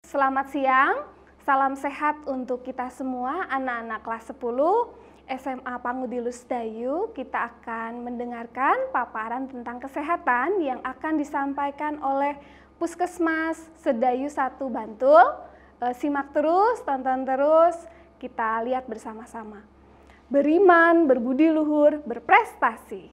Selamat siang, salam sehat untuk kita semua anak-anak kelas 10 SMA Pangudilus Dayu. Kita akan mendengarkan paparan tentang kesehatan yang akan disampaikan oleh Puskesmas Sedayu 1 Bantul. Simak terus, tonton terus, kita lihat bersama-sama. Beriman, berbudi luhur, berprestasi.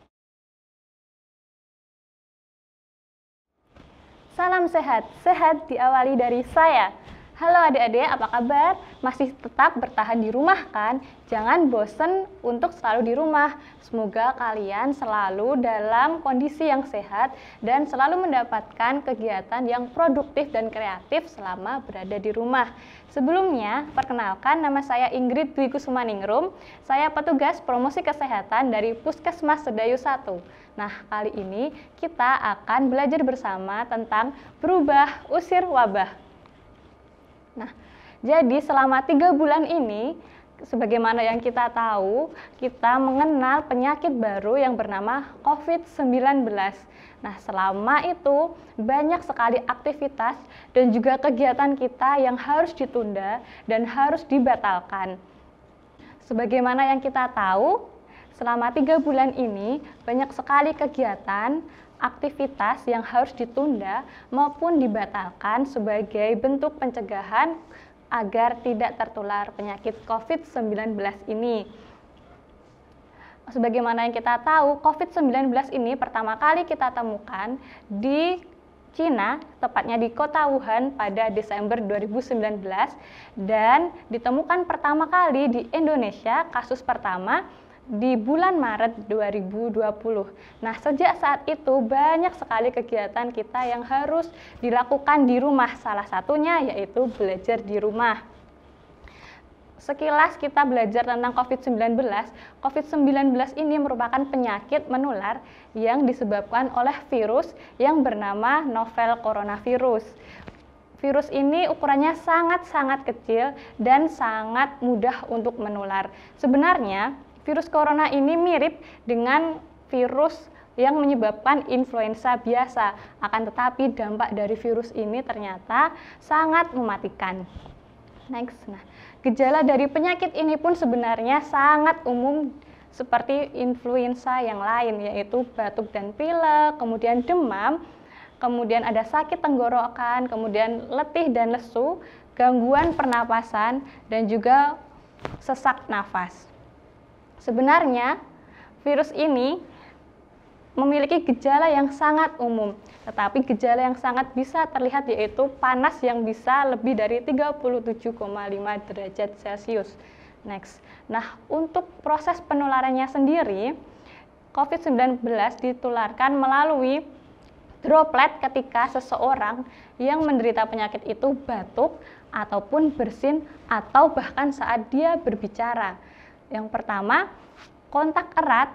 Salam sehat, sehat diawali dari saya. Halo adik-adik, apa kabar? Masih tetap bertahan di rumah kan? Jangan bosen untuk selalu di rumah. Semoga kalian selalu dalam kondisi yang sehat dan selalu mendapatkan kegiatan yang produktif dan kreatif selama berada di rumah. Sebelumnya, perkenalkan nama saya Ingrid Dwi Kusumaningrum. Saya petugas promosi kesehatan dari Puskesmas Sedayu 1. Nah, kali ini kita akan belajar bersama tentang berubah usir wabah. Nah, jadi selama 3 bulan ini, sebagaimana yang kita tahu, kita mengenal penyakit baru yang bernama COVID-19. Nah, selama itu banyak sekali aktivitas dan juga kegiatan kita yang harus ditunda dan harus dibatalkan. Sebagaimana yang kita tahu, selama 3 bulan ini banyak sekali kegiatan, aktivitas yang harus ditunda maupun dibatalkan sebagai bentuk pencegahan agar tidak tertular penyakit COVID-19 ini. Sebagaimana yang kita tahu, COVID-19 ini pertama kali kita temukan di Cina, tepatnya di kota Wuhan pada Desember 2019, dan ditemukan pertama kali di Indonesia kasus pertama di bulan Maret 2020. Nah, sejak saat itu banyak sekali kegiatan kita yang harus dilakukan di rumah. Salah satunya yaitu belajar di rumah. Sekilas kita belajar tentang COVID-19. COVID-19 ini merupakan penyakit menular yang disebabkan oleh virus yang bernama novel coronavirus. Virus ini ukurannya sangat-sangat kecil dan sangat mudah untuk menular. Sebenarnya, virus corona ini mirip dengan virus yang menyebabkan influenza biasa, akan tetapi dampak dari virus ini ternyata sangat mematikan. Next, gejala dari penyakit ini pun sebenarnya sangat umum seperti influenza yang lain, yaitu batuk dan pilek, kemudian demam, kemudian ada sakit tenggorokan, kemudian letih dan lesu, gangguan pernapasan, dan juga sesak nafas. Sebenarnya, virus ini memiliki gejala yang sangat umum, tetapi gejala yang sangat bisa terlihat yaitu panas yang bisa lebih dari 37,5 derajat Celcius. Next. Nah, untuk proses penularannya sendiri, COVID-19 ditularkan melalui droplet ketika seseorang yang menderita penyakit itu batuk ataupun bersin atau bahkan saat dia berbicara. Yang pertama, kontak erat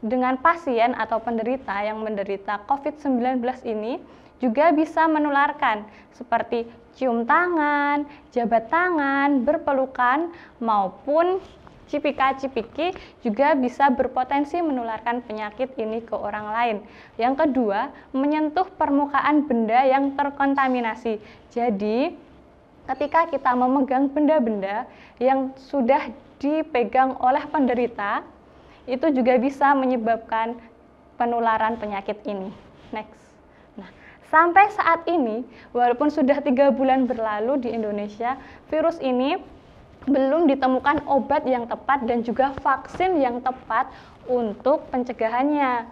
dengan pasien atau penderita yang menderita COVID-19 ini juga bisa menularkan seperti cium tangan, jabat tangan, berpelukan, maupun cipika-cipiki juga bisa berpotensi menularkan penyakit ini ke orang lain. Yang kedua, menyentuh permukaan benda yang terkontaminasi. Jadi, ketika kita memegang benda-benda yang sudah dipegang oleh penderita, itu juga bisa menyebabkan penularan penyakit ini. Next. Nah, sampai saat ini, walaupun sudah 3 bulan berlalu di Indonesia, virus ini belum ditemukan obat yang tepat dan juga vaksin yang tepat untuk pencegahannya.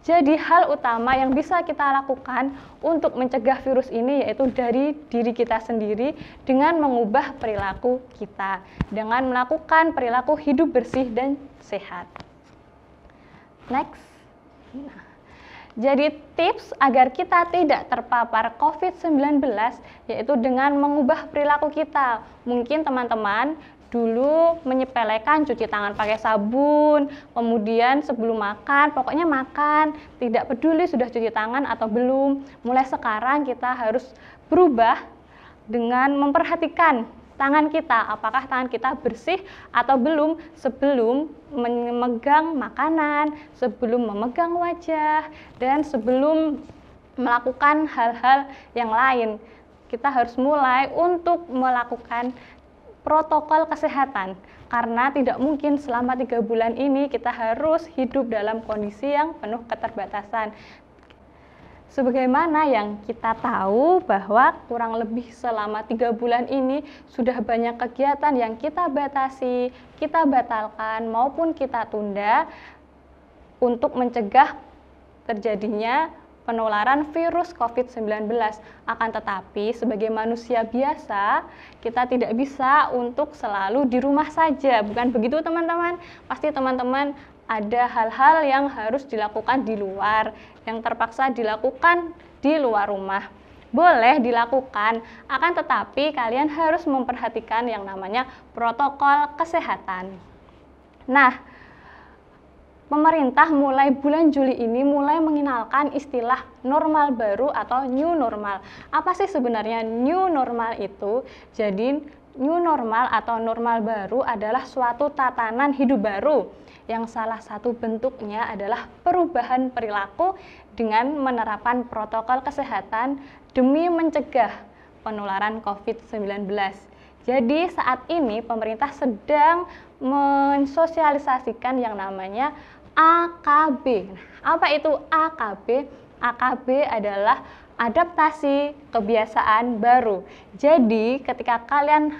Jadi hal utama yang bisa kita lakukan untuk mencegah virus ini yaitu dari diri kita sendiri dengan mengubah perilaku kita, dengan melakukan perilaku hidup bersih dan sehat. Next. Jadi tips agar kita tidak terpapar COVID-19 yaitu dengan mengubah perilaku kita. Mungkin teman-teman dulu menyepelekan cuci tangan pakai sabun, kemudian sebelum makan, pokoknya makan, tidak peduli sudah cuci tangan atau belum. Mulai sekarang kita harus berubah dengan memperhatikan tangan kita, apakah tangan kita bersih atau belum sebelum memegang makanan, sebelum memegang wajah, dan sebelum melakukan hal-hal yang lain. kita harus mulai untuk melakukan protokol kesehatan. Karena tidak mungkin selama 3 bulan ini kita harus hidup dalam kondisi yang penuh keterbatasan. Sebagaimana yang kita tahu bahwa kurang lebih selama 3 bulan ini sudah banyak kegiatan yang kita batasi, kita batalkan maupun kita tunda untuk mencegah terjadinya penularan virus COVID-19. Akan tetapi sebagai manusia biasa, kita tidak bisa untuk selalu di rumah saja. Bukan begitu teman-teman? Pasti teman-teman ada hal-hal yang harus dilakukan di luar, yang terpaksa dilakukan di luar rumah. Boleh dilakukan, akan tetapi kalian harus memperhatikan yang namanya protokol kesehatan. Nah, pemerintah mulai bulan Juli ini mulai mengenalkan istilah normal baru atau new normal. Apa sih sebenarnya new normal itu? Jadi new normal atau normal baru adalah suatu tatanan hidup baru yang salah satu bentuknya adalah perubahan perilaku dengan menerapkan protokol kesehatan demi mencegah penularan COVID-19. Jadi saat ini pemerintah sedang mensosialisasikan yang namanya AKB. Apa itu AKB? AKB adalah adaptasi kebiasaan baru. Jadi ketika kalian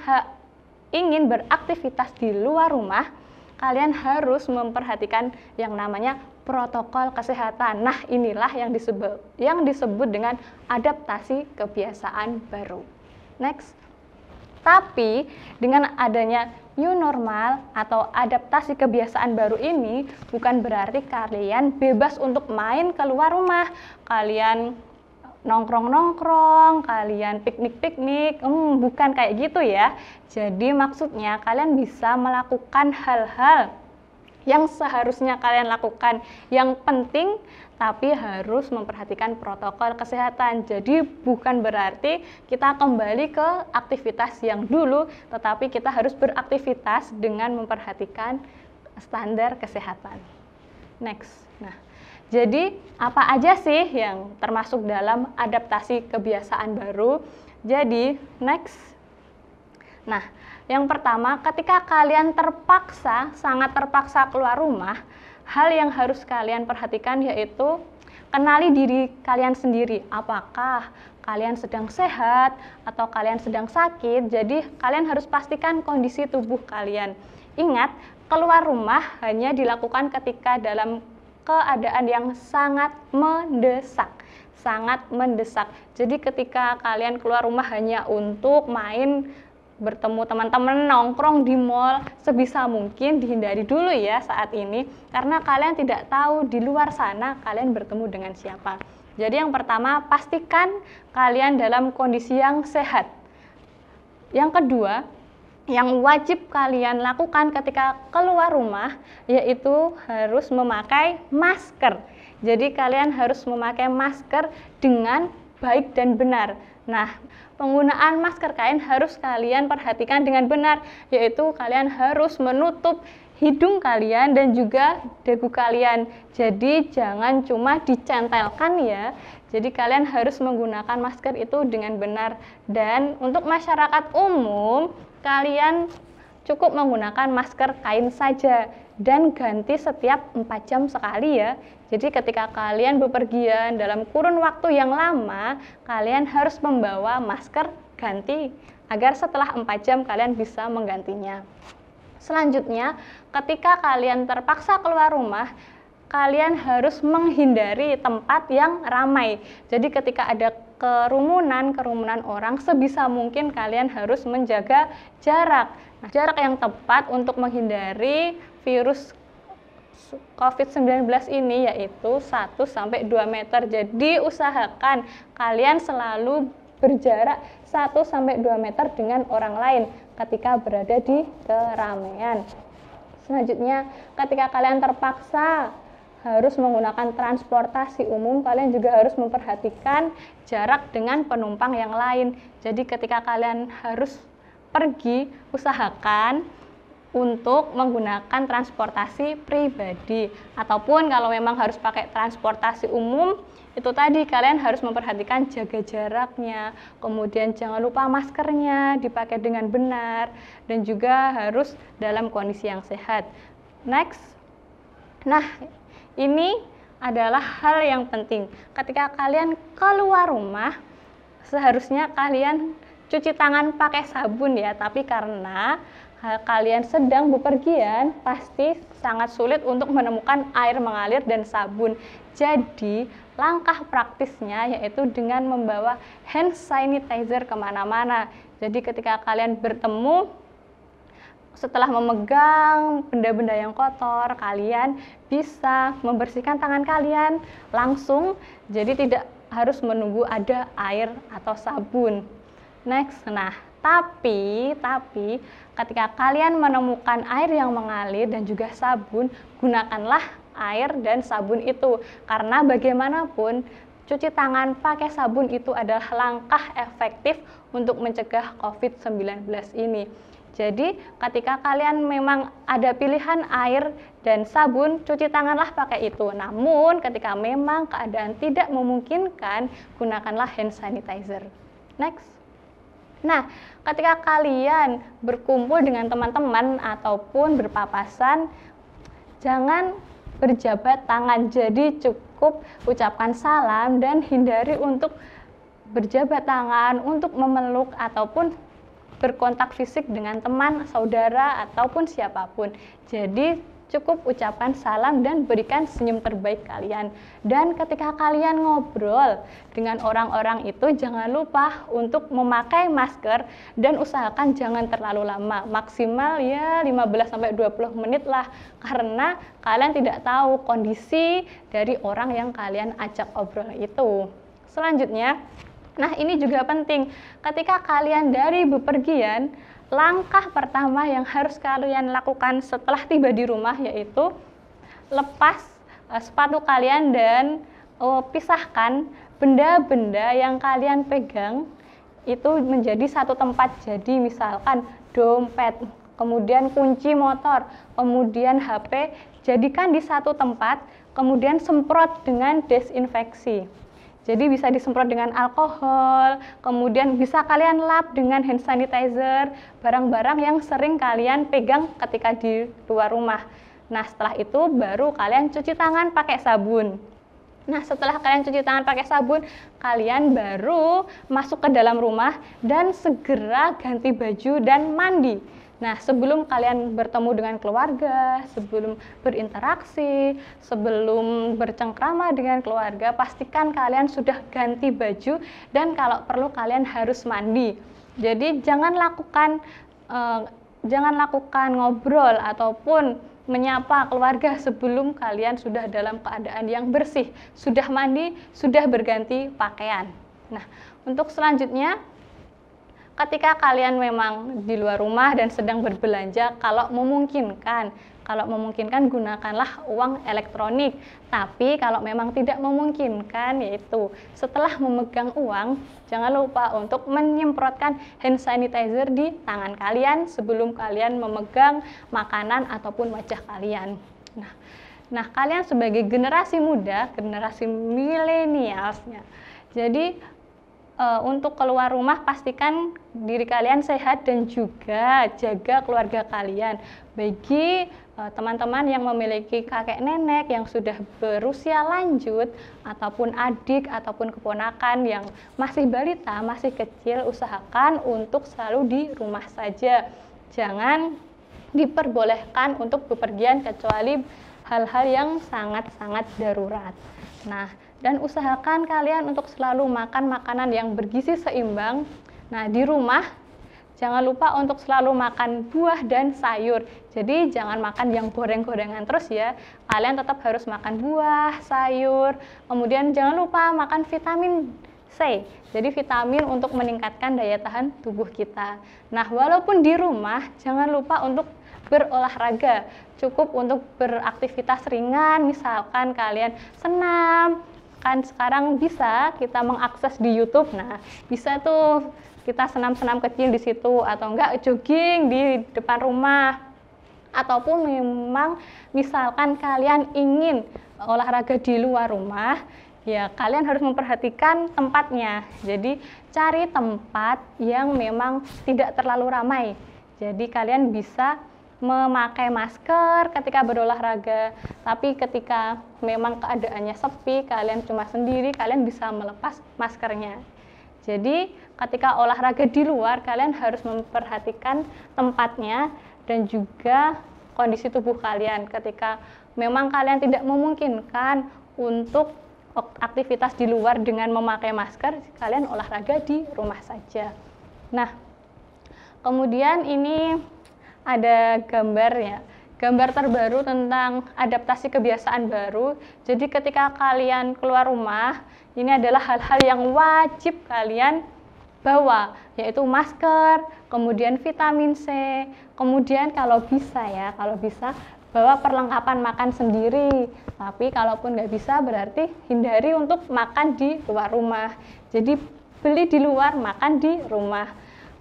ingin beraktivitas di luar rumah, kalian harus memperhatikan yang namanya protokol kesehatan. Nah, inilah yang disebut dengan adaptasi kebiasaan baru. Next. Tapi dengan adanya new normal atau adaptasi kebiasaan baru ini bukan berarti kalian bebas untuk main keluar rumah. Kalian nongkrong-nongkrong, kalian piknik-piknik, bukan kayak gitu ya. Jadi maksudnya kalian bisa melakukan hal-hal yang seharusnya kalian lakukan, yang penting tapi harus memperhatikan protokol kesehatan. Jadi bukan berarti kita kembali ke aktivitas yang dulu, tetapi kita harus beraktivitas dengan memperhatikan standar kesehatan. Next. Nah, jadi apa aja sih yang termasuk dalam adaptasi kebiasaan baru? Jadi next. Nah, yang pertama, ketika kalian sangat terpaksa keluar rumah, hal yang harus kalian perhatikan yaitu kenali diri kalian sendiri. Apakah kalian sedang sehat atau kalian sedang sakit? Jadi kalian harus pastikan kondisi tubuh kalian. Ingat, keluar rumah hanya dilakukan ketika dalam keadaan yang sangat mendesak. Jadi ketika kalian keluar rumah hanya untuk main, bertemu teman-teman, nongkrong di mall, sebisa mungkin dihindari dulu ya saat ini, karena kalian tidak tahu di luar sana kalian bertemu dengan siapa. Jadi yang pertama, pastikan kalian dalam kondisi yang sehat. Yang kedua, yang wajib kalian lakukan ketika keluar rumah yaitu harus memakai masker. Jadi kalian harus memakai masker dengan baik dan benar. Nah, penggunaan masker kain harus kalian perhatikan dengan benar, yaitu kalian harus menutup hidung kalian dan juga dagu kalian. Jadi jangan cuma dicentelkan ya. Jadi kalian harus menggunakan masker itu dengan benar. Dan untuk masyarakat umum, kalian cukup menggunakan masker kain saja dan ganti setiap 4 jam sekali ya. Jadi ketika kalian bepergian dalam kurun waktu yang lama, kalian harus membawa masker ganti agar setelah 4 jam kalian bisa menggantinya. Selanjutnya, ketika kalian terpaksa keluar rumah, kalian harus menghindari tempat yang ramai. Jadi ketika ada kerumunan orang, sebisa mungkin kalian harus menjaga jarak. Nah, jarak yang tepat untuk menghindari virus COVID-19 ini yaitu 1-2 meter. Jadi usahakan kalian selalu berjarak 1-2 meter dengan orang lain ketika berada di keramaian. Selanjutnya, ketika kalian terpaksa harus menggunakan transportasi umum, kalian juga harus memperhatikan jarak dengan penumpang yang lain. Jadi ketika kalian harus pergi, usahakan untuk menggunakan transportasi pribadi, ataupun kalau memang harus pakai transportasi umum, itu tadi kalian harus memperhatikan jaga jaraknya, kemudian jangan lupa maskernya dipakai dengan benar, dan juga harus dalam kondisi yang sehat. Next. Nah, ini adalah hal yang penting. Ketika kalian keluar rumah, seharusnya kalian cuci tangan pakai sabun ya, tapi karena kalian sedang bepergian, pasti sangat sulit untuk menemukan air mengalir dan sabun. Jadi, langkah praktisnya yaitu dengan membawa hand sanitizer kemana-mana. Jadi, ketika kalian bertemu, setelah memegang benda-benda yang kotor, kalian bisa membersihkan tangan kalian langsung, jadi tidak harus menunggu ada air atau sabun. Next, nah, tapi ketika kalian menemukan air yang mengalir dan juga sabun, gunakanlah air dan sabun itu, karena bagaimanapun cuci tangan pakai sabun itu adalah langkah efektif untuk mencegah COVID-19 ini. Jadi ketika kalian memang ada pilihan air dan sabun, cuci tanganlah pakai itu. Namun ketika memang keadaan tidak memungkinkan, gunakanlah hand sanitizer. Next. Nah, ketika kalian berkumpul dengan teman-teman ataupun berpapasan, jangan berjabat tangan. Jadi cukup ucapkan salam dan hindari untuk berjabat tangan, untuk memeluk ataupun berkontak fisik dengan teman, saudara, ataupun siapapun. Jadi cukup ucapan salam dan berikan senyum terbaik kalian. Dan ketika kalian ngobrol dengan orang-orang itu, jangan lupa untuk memakai masker dan usahakan jangan terlalu lama, maksimal ya 15-20 menit lah, karena kalian tidak tahu kondisi dari orang yang kalian ajak obrol itu. Selanjutnya, nah ini juga penting, ketika kalian dari bepergian, langkah pertama yang harus kalian lakukan setelah tiba di rumah yaitu lepas sepatu kalian dan pisahkan benda-benda yang kalian pegang itu menjadi satu tempat. Jadi misalkan dompet, kemudian kunci motor, kemudian HP, jadikan di satu tempat, kemudian semprot dengan desinfeksi. Jadi bisa disemprot dengan alkohol, kemudian bisa kalian lap dengan hand sanitizer, barang-barang yang sering kalian pegang ketika di luar rumah. Nah, setelah itu baru kalian cuci tangan pakai sabun. Nah, setelah kalian cuci tangan pakai sabun, kalian baru masuk ke dalam rumah dan segera ganti baju dan mandi. Nah, sebelum kalian bertemu dengan keluarga, sebelum berinteraksi, sebelum bercengkrama dengan keluarga, pastikan kalian sudah ganti baju dan kalau perlu kalian harus mandi. Jadi jangan lakukan ngobrol ataupun menyapa keluarga sebelum kalian sudah dalam keadaan yang bersih, sudah mandi, sudah berganti pakaian. Nah, untuk selanjutnya, ketika kalian memang di luar rumah dan sedang berbelanja, kalau memungkinkan gunakanlah uang elektronik. Tapi kalau memang tidak memungkinkan, yaitu setelah memegang uang, jangan lupa untuk menyemprotkan hand sanitizer di tangan kalian sebelum kalian memegang makanan ataupun wajah kalian. Nah, kalian sebagai generasi muda, generasi milenialsnya, jadi untuk keluar rumah pastikan diri kalian sehat dan juga jaga keluarga kalian. Bagi teman-teman yang memiliki kakek nenek yang sudah berusia lanjut ataupun adik ataupun keponakan yang masih balita, masih kecil, usahakan untuk selalu di rumah saja. Jangan diperbolehkan untuk bepergian kecuali hal-hal yang sangat-sangat darurat. Nah, dan usahakan kalian untuk selalu makan makanan yang bergizi seimbang. Nah, di rumah jangan lupa untuk selalu makan buah dan sayur. Jadi jangan makan yang goreng-gorengan terus ya. Kalian tetap harus makan buah, sayur. Kemudian jangan lupa makan vitamin C. Jadi vitamin untuk meningkatkan daya tahan tubuh kita. Nah, walaupun di rumah jangan lupa untuk berolahraga. Cukup untuk beraktivitas ringan, misalkan kalian senam. Kan sekarang bisa kita mengakses di YouTube. Nah, bisa tuh kita senam-senam kecil di situ atau enggak jogging di depan rumah. ataupun memang misalkan kalian ingin olahraga di luar rumah, ya kalian harus memperhatikan tempatnya. Jadi cari tempat yang memang tidak terlalu ramai. Jadi kalian bisa memakai masker ketika berolahraga, tapi ketika memang keadaannya sepi, kalian cuma sendiri, kalian bisa melepas maskernya. Jadi ketika olahraga di luar, kalian harus memperhatikan tempatnya dan juga kondisi tubuh kalian. Ketika memang kalian tidak memungkinkan untuk aktivitas di luar dengan memakai masker, kalian olahraga di rumah saja. Nah, kemudian ini ada gambar ya, gambar terbaru tentang adaptasi kebiasaan baru. Jadi ketika kalian keluar rumah, ini adalah hal-hal yang wajib kalian bawa, yaitu masker, kemudian vitamin C, kemudian kalau bisa bawa perlengkapan makan sendiri. Tapi kalaupun nggak bisa, berarti hindari untuk makan di luar rumah. Jadi beli di luar, makan di rumah.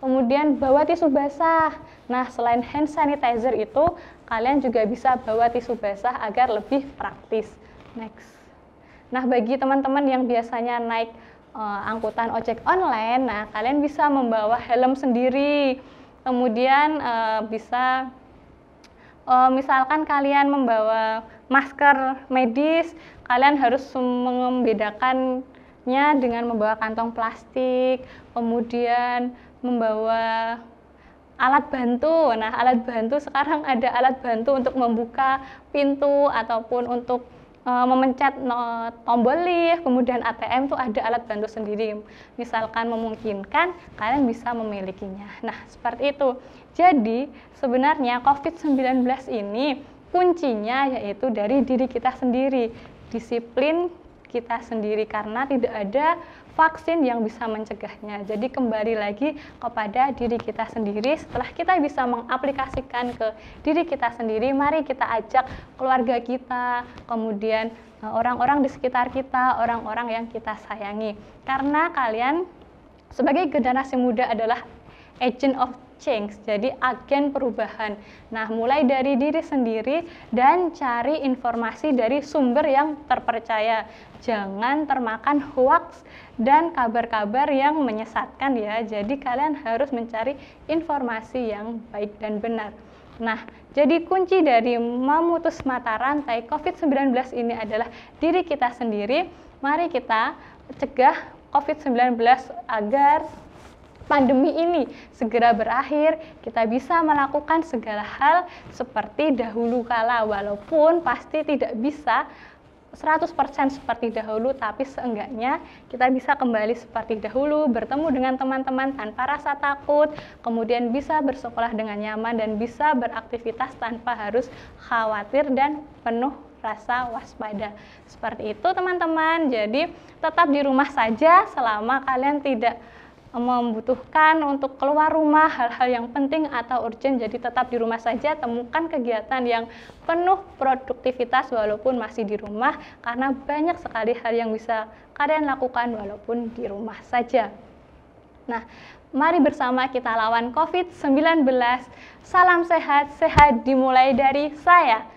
Kemudian bawa tisu basah. Nah, selain hand sanitizer itu, kalian juga bisa bawa tisu basah agar lebih praktis. Next. Nah, bagi teman-teman yang biasanya naik angkutan ojek online, nah kalian bisa membawa helm sendiri. Kemudian bisa misalkan kalian membawa masker medis, kalian harus membedakannya dengan membawa kantong plastik, kemudian membawa alat bantu. Nah, alat bantu sekarang ada alat bantu untuk membuka pintu ataupun untuk memencet tombol lift, kemudian ATM tuh ada alat bantu sendiri. Misalkan memungkinkan, kalian bisa memilikinya. Nah, seperti itu. Jadi, sebenarnya COVID-19 ini kuncinya yaitu dari diri kita sendiri, disiplin kita sendiri, karena tidak ada vaksin yang bisa mencegahnya. Jadi kembali lagi kepada diri kita sendiri. Setelah kita bisa mengaplikasikan ke diri kita sendiri, mari kita ajak keluarga kita, kemudian orang-orang di sekitar kita, orang-orang yang kita sayangi. Karena kalian sebagai generasi muda adalah agent of change, jadi agen perubahan. Nah, mulai dari diri sendiri dan cari informasi dari sumber yang terpercaya. Jangan termakan hoax dan kabar-kabar yang menyesatkan ya. Jadi kalian harus mencari informasi yang baik dan benar. Nah, jadi kunci dari memutus mata rantai COVID-19 ini adalah diri kita sendiri. Mari kita cegah COVID-19 agar pandemi ini segera berakhir, kita bisa melakukan segala hal seperti dahulu kala, walaupun pasti tidak bisa 100% seperti dahulu, tapi seenggaknya kita bisa kembali seperti dahulu, bertemu dengan teman-teman tanpa rasa takut, kemudian bisa bersekolah dengan nyaman dan bisa beraktivitas tanpa harus khawatir dan penuh rasa waspada. Seperti itu teman-teman, jadi tetap di rumah saja selama kalian tidak membutuhkan untuk keluar rumah, hal-hal yang penting atau urgent, jadi tetap di rumah saja. Temukan kegiatan yang penuh produktivitas walaupun masih di rumah, karena banyak sekali hal yang bisa kalian lakukan walaupun di rumah saja. Nah, mari bersama kita lawan COVID-19. Salam sehat, sehat dimulai dari saya.